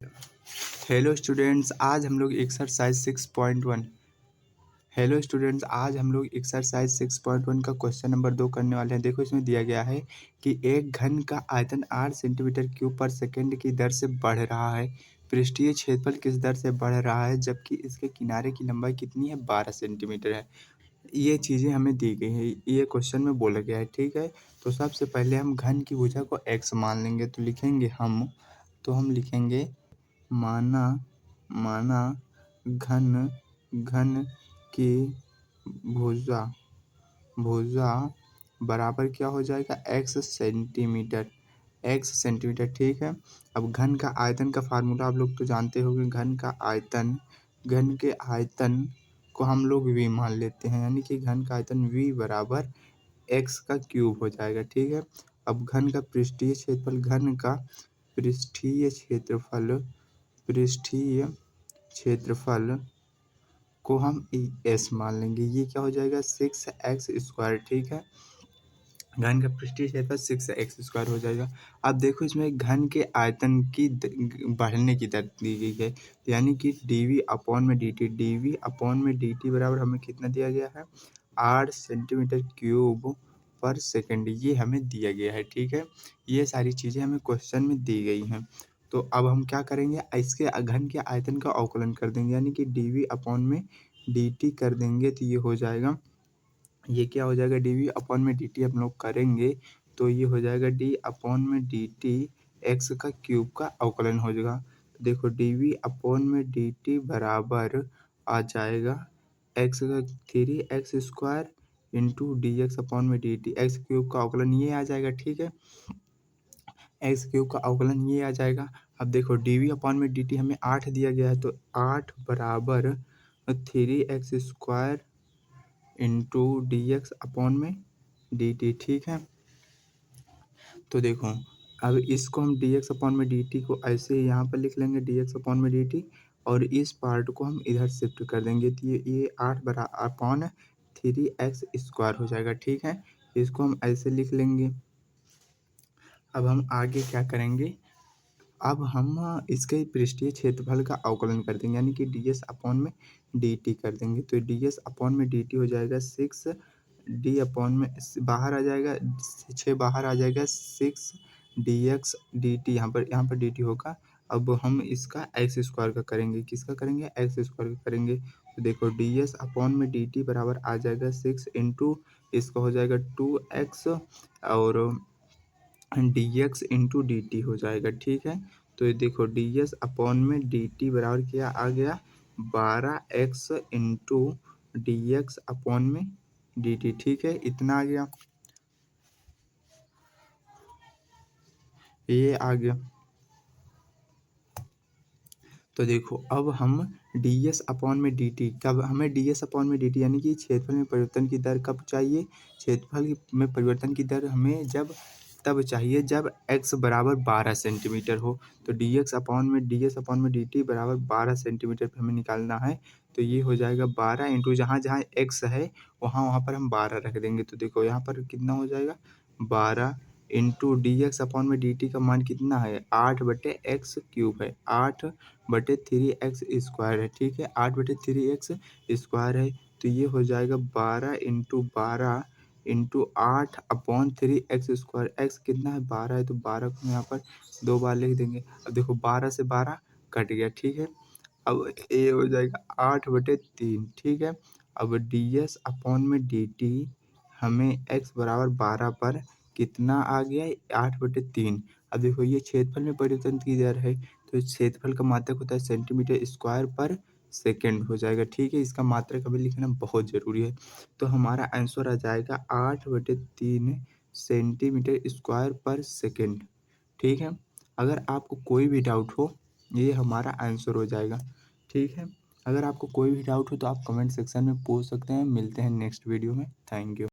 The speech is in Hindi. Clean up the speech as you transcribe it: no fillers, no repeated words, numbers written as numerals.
हेलो स्टूडेंट्स, आज हम लोग एक्सरसाइज 6.1 का क्वेश्चन नंबर 2 करने वाले हैं। देखो, इसमें दिया गया है कि एक घन का आयतन 8 सेंटीमीटर क्यूब पर सेकंड की दर से बढ़ रहा है। पृष्ठीय क्षेत्रफल किस दर से बढ़ रहा है, जबकि इसके किनारे की लंबाई कितनी है? 12 सेंटीमीटर है। ये चीज़ें हमें दी गई हैं, ये क्वेश्चन में बोला गया है। ठीक है, तो सबसे पहले हम घन की भुजा को x मान लेंगे। तो लिखेंगे हम लिखेंगे माना माना घन की भुजा बराबर क्या हो जाएगा? x centimetre. ठीक है। अब घन का आयतन का फार्मूला आप लोग तो जानते होंगे। घन के आयतन को हम लोग v मान लेते हैं, यानी कि घन का आयतन v बराबर x का क्यूब हो जाएगा। ठीक है। अब घन का पृष्ठीय क्षेत्रफल को हम s मान लेंगे। ये क्या हो जाएगा? 6x²। ठीक है, घन का पृष्ठीय क्षेत्रफल 6x² हो जाएगा। अब देखो, इसमें घन के आयतन की बढ़ने की दर दी गई है, यानी कि dv/dt बराबर हमें कितना दिया गया है? 8 सेंटीमीटर क्यूब पर सेकंड, ये हमें दिया गया है। ठीक है, ये सारी चीज़ें हमें क्वेश्चन में दी गई हैं। तो अब हम क्या करेंगे? इसके घन के आयतन का अवकलन कर देंगे, यानी कि dv/dt कर देंगे। तो ये हो जाएगा, ये क्या हो जाएगा? dv/dt हम लोग करेंगे तो ये हो जाएगा d/dt x का क्यूब का अवकलन हो जाएगा। तो देखो, dv/dt बराबर आ जाएगा x का 3x² into dx/dt। x cube का अवकलन ये आ जाएगा। ठीक है, x क्यूब का अवकलन ये आ जाएगा। अब देखो, dv/dt हमें 8 दिया गया है, तो 8 बराबर 3x² इंटू dx/dt। ठीक है, तो देखो, अब इसको हम dx/dt को ऐसे ही यहाँ पर लिख लेंगे dx/dt, और इस पार्ट को हम इधर शिफ्ट कर देंगे। तो ये 8 अपॉन 3x² हो जाएगा। ठीक है, इसको हम ऐसे लिख लेंगे। अब हम आगे क्या करेंगे? अब हम इसके पृष्ठीय क्षेत्रफल का अवकलन कर देंगे, यानी कि ds/dt कर देंगे। तो ds/dt हो जाएगा 6 बाहर आ जाएगा, 6 बाहर आ जाएगा, 6 dx/dt। यहाँ पर dt होगा। अब हम इसका x² का करेंगे। किसका करेंगे? x² का करेंगे। तो देखो, ds/dt बराबर आ जाएगा 6 इंटू इसका हो जाएगा 2x और dx/dt हो जाएगा। ठीक है, तो ये देखो, ds/dt बराबर क्या आ गया? 12x into dx/dt। ठीक है, इतना आ गया, ये आ गया। तो देखो, अब हम ds/dt हमें ds/dt यानी कि क्षेत्रफल में परिवर्तन की दर कब चाहिए? क्षेत्रफल में परिवर्तन की दर हमें तब चाहिए जब x बराबर 12 सेंटीमीटर हो। तो ds/dt बराबर 12 सेंटीमीटर पर हमें निकालना है। तो ये हो जाएगा 12 इंटू जहाँ x है वहाँ पर हम 12 रख देंगे। तो देखो, यहाँ पर कितना हो जाएगा? 12 इंटू dx/dt का मान कितना है? 8/x³ है, 8/3x² है। ठीक है, 8/3x² है। तो ये हो जाएगा 12 इंटू 12 इंटू 8/3x²। x कितना है? 12 है, तो 12 को यहाँ पर 2 बार लिख देंगे। अब देखो, 12 से 12 कट गया। ठीक है, अब ये हो जाएगा 8/3। ठीक है, अब ds/dt हमें x बराबर 12 पर कितना आ गया? 8/3। अब देखो, ये क्षेत्रफल में परिवर्तन की दर है, तो क्षेत्रफल का मात्रक होता है सेंटीमीटर स्क्वायर पर सेकंड हो जाएगा। ठीक है, इसका मात्रक हमें लिखना बहुत ज़रूरी है। तो हमारा आंसर आ जाएगा 8/3 सेंटीमीटर स्क्वायर पर सेकंड। ठीक है, अगर आपको कोई भी डाउट हो, ये हमारा आंसर हो जाएगा। ठीक है, अगर आपको कोई भी डाउट हो तो आप कमेंट सेक्शन में पूछ सकते हैं। मिलते हैं नेक्स्ट वीडियो में। Thank you.